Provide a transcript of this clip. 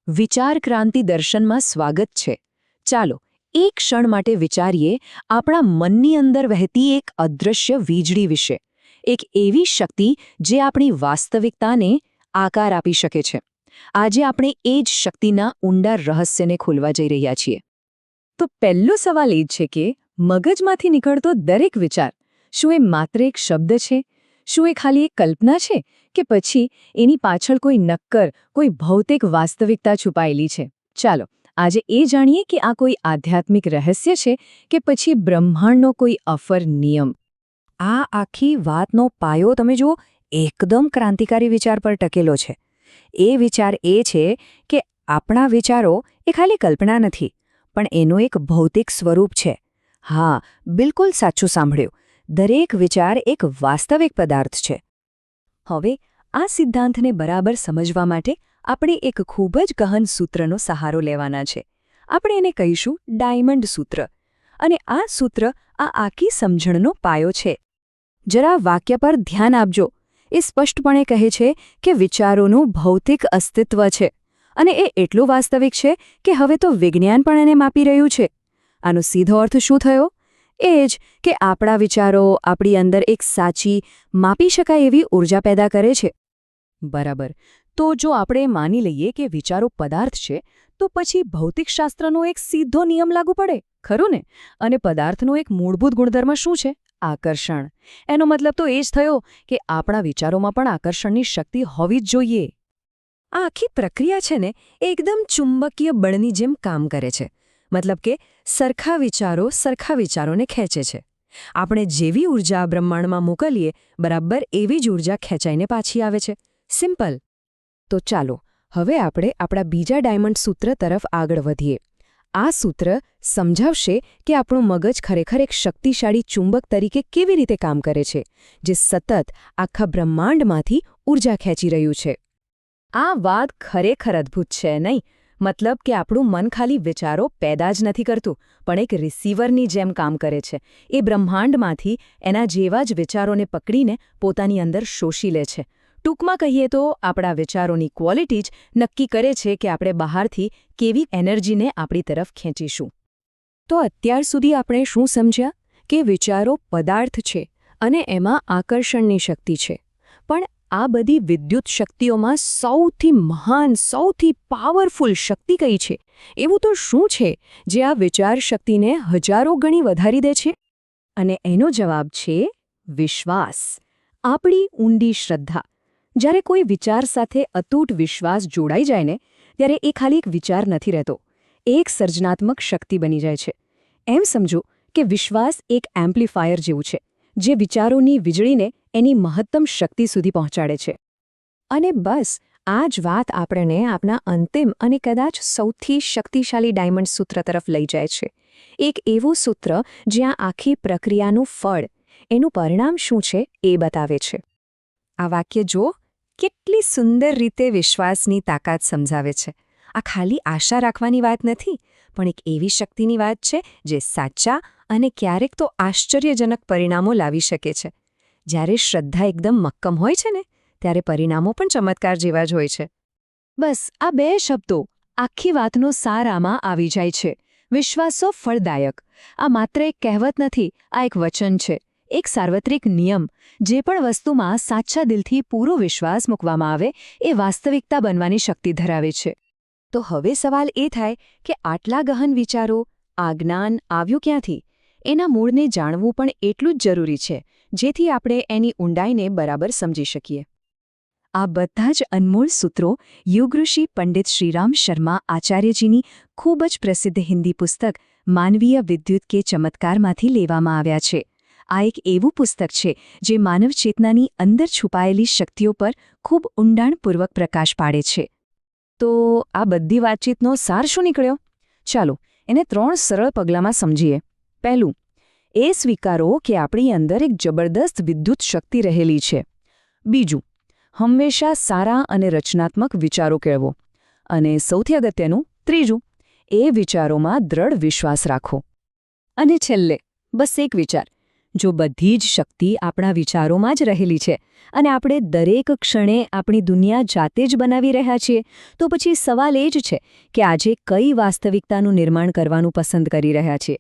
વિચાર ક્રાંતિ દર્શનમાં સ્વાગત છે. ચાલો એક ક્ષણ માટે વિચારીએ આપણા મનની અંદર વહેતી એક અદૃશ્ય વીજળી વિશે, એક એવી શક્તિ જે આપણી વાસ્તવિકતાને આકાર આપી શકે છે. આજે આપણે એ જ શક્તિના ઊંડા રહસ્યને ખોલવા જઈ રહ્યા છીએ. તો પહેલો સવાલ એ છે કે મગજમાંથી નીકળતો દરેક વિચાર, શું એ માત્ર એક શબ્દ છે? શું એ ખાલી એક કલ્પના છે કે પછી એની પાછળ કોઈ નક્કર, કોઈ ભૌતિક વાસ્તવિકતા છુપાયેલી છે? ચાલો આજે એ જાણીએ કે આ કોઈ આધ્યાત્મિક રહસ્ય છે કે પછી બ્રહ્માંડનો કોઈ અફર નિયમ. આ આખી વાતનો પાયો તમે જુઓ, એકદમ ક્રાંતિકારી વિચાર પર ટકેલો છે. એ વિચાર એ છે કે આપણા વિચારો એ ખાલી કલ્પના નથી, પણ એનું એક ભૌતિક સ્વરૂપ છે. હા, બિલકુલ સાચું સાંભળ્યું. દરેક વિચાર એક વાસ્તવિક પદાર્થ છે. હવે આ સિદ્ધાંતને બરાબર સમજવા માટે આપણે એક ખૂબ જ ગહન સૂત્રનો સહારો લેવાના છે. આપણે એને કહીશું ડાયમંડ સૂત્ર. અને આ સૂત્ર આ આખી સમજણનો પાયો છે. જરા વાક્ય પર ધ્યાન આપજો. એ સ્પષ્ટપણે કહે છે કે વિચારોનું ભૌતિક અસ્તિત્વ છે, અને એ એટલું વાસ્તવિક છે કે હવે તો વિજ્ઞાન પણ એને માપી રહ્યું છે. આનો સીધો અર્થ શું થયો? એ જ કે આપણા વિચારો આપણી અંદર એક સાચી, માપી શકાય એવી ઊર્જા પેદા કરે છે. બરાબર. તો જો આપણે માની લઈએ કે વિચારો પદાર્થ છે, તો પછી ભૌતિકશાસ્ત્રનો એક સીધો નિયમ લાગુ પડે, ખરું ને? અને પદાર્થનો એક મૂળભૂત ગુણધર્મ શું છે? આકર્ષણ. એનો મતલબ તો એ જ થયો કે આપણા વિચારોમાં પણ આકર્ષણની શક્તિ હોવી જ જોઈએ. આ આખી પ્રક્રિયા છે ને, એ એકદમ ચુંબકીય બળની જેમ કામ કરે છે. મતલબ કે સરખા વિચારોને ખેંચે છે. આપણે જેવી ઊર્જા બ્રહ્માંડમાં મોકલીએ, બરાબર એવી જ ઊર્જા ખેંચાઈને પાછી આવે છે. સિમ્પલ. તો ચાલો હવે આપણે આપણા બીજા ડાયમંડ સૂત્ર તરફ આગળ વધીએ. આ સૂત્ર સમજાવશે કે આપણું મગજ ખરેખર એક શક્તિશાળી ચુંબક તરીકે કેવી રીતે કામ કરે છે, જે સતત આખા બ્રહ્માંડમાંથી ઊર્જા ખેંચી રહ્યું છે. આ વાત ખરેખર અદ્ભુત છે, નહીં? મતલબ કે આપણું મન ખાલી વિચારો પેદા જ નથી કરતું, પણ એક રિસીવરની જેમ કામ કરે છે. એ બ્રહ્માંડમાંથી એના જેવા જ વિચારોને પકડીને પોતાની અંદર શોષી લે છે. ટૂંકમાં કહીએ તો આપણા વિચારોની ક્વોલિટી જ નક્કી કરે છે કે આપણે બહારથી કેવી એનર્જીને આપણી તરફ ખેંચીશું. તો અત્યાર સુધી આપણે શું સમજ્યા? કે વિચારો પદાર્થ છે અને એમાં આકર્ષણની શક્તિ છે. પણ આ બધી વિદ્યુત શક્તિઓમાં સૌથી મહાન, સૌથી પાવરફુલ શક્તિ કઈ છે? એવું તો શું છે જે આ વિચાર શક્તિને હજારો ગણી વધારી દે છે? અને એનો જવાબ છે વિશ્વાસ. આપણી ઊંડી શ્રદ્ધા. જ્યારે કોઈ વિચાર સાથે અતૂટ વિશ્વાસ જોડાઈ જાય ને, ત્યારે એ ખાલી એક વિચાર નથી રહેતો, એ એક સર્જનાત્મક શક્તિ બની જાય છે. એમ સમજો કે વિશ્વાસ એક એમ્પ્લીફાયર જેવું છે, જે વિચારોની વીજળીને એની મહત્તમ શક્તિ સુધી પહોંચાડે છે. અને બસ આ જ વાત આપણને આપણા અંતિમ અને કદાચ સૌથી શક્તિશાળી ડાયમંડ સૂત્ર તરફ લઈ જાય છે. એક એવું સૂત્ર જ્યાં આખી પ્રક્રિયાનું ફળ, એનું પરિણામ શું છે એ બતાવે છે. આ વાક્ય જુઓ, કેટલી સુંદર રીતે વિશ્વાસની તાકાત સમજાવે છે. આ ખાલી આશા રાખવાની વાત નથી, પણ એક એવી શક્તિની વાત છે જે સાચા અને ક્યારેક તો આશ્ચર્યજનક પરિણામો લાવી શકે છે. જ્યારે શ્રદ્ધા એકદમ મક્કમ હોય છે ને, ત્યારે પરિણામો પણ ચમત્કાર જેવા જ હોય છે. બસ આ બે શબ્દો આખી વાતનો સાર આમાં આવી જાય છે. વિશ્વાસો ફળદાયક. આ માત્ર એક કહેવત નથી, આ એક વચન છે, એક સાર્વત્રિક નિયમ. જે પણ વસ્તુમાં સાચા દિલથી પૂરો વિશ્વાસ મૂકવામાં આવે, એ વાસ્તવિકતા બનવાની શક્તિ ધરાવે છે. તો હવે સવાલ એ થાય કે આટલા ગહન વિચારો, આ જ્ઞાન આવ્યું ક્યાંથી? એના મૂળને જાણવું પણ એટલું જ જરૂરી છે, જેથી આપણે એની ઊંડાઈને બરાબર સમજી શકીએ. આ બધા જ અનમોલ સૂત્રો યુગઋષિ પંડિત શ્રીરામ શર્મા આચાર્યજીની ખૂબ જ પ્રસિદ્ધ હિન્દી પુસ્તક માનવીય વિદ્યુત કે ચમત્કારમાંથી લેવામાં આવ્યા છે. આ એક એવું પુસ્તક છે જે માનવ ચેતનાની અંદર છુપાયેલી શક્તિઓ પર ખૂબ ઊંડાણપૂર્વક પ્રકાશ પાડે છે. તો આ બધી વાતચીતનો સાર શું નીકળ્યો? ચાલો એને 3 સરળ પગલાંમાં સમજીએ. પહેલું, એ સ્વીકારો કે આપણી અંદર એક જબરદસ્ત વિદ્યુત શક્તિ રહેલી છે. બીજું, હંમેશા સારા અને રચનાત્મક વિચારો કેળવો. અને સૌથી અગત્યનું, ત્રીજું, એ વિચારોમાં દ્રઢ વિશ્વાસ રાખો. અને છેલ્લે, બસ એક વિચાર, જો બધી જ શક્તિ આપણા વિચારોમાં જ રહેલી છે અને આપણે દરેક ક્ષણે આપણી દુનિયા જાતે જ બનાવી રહ્યા છીએ, તો પછી સવાલ એ જ છે કે આજે કઈ વાસ્તવિકતાનું નિર્માણ કરવાનું પસંદ કરી રહ્યા છીએ.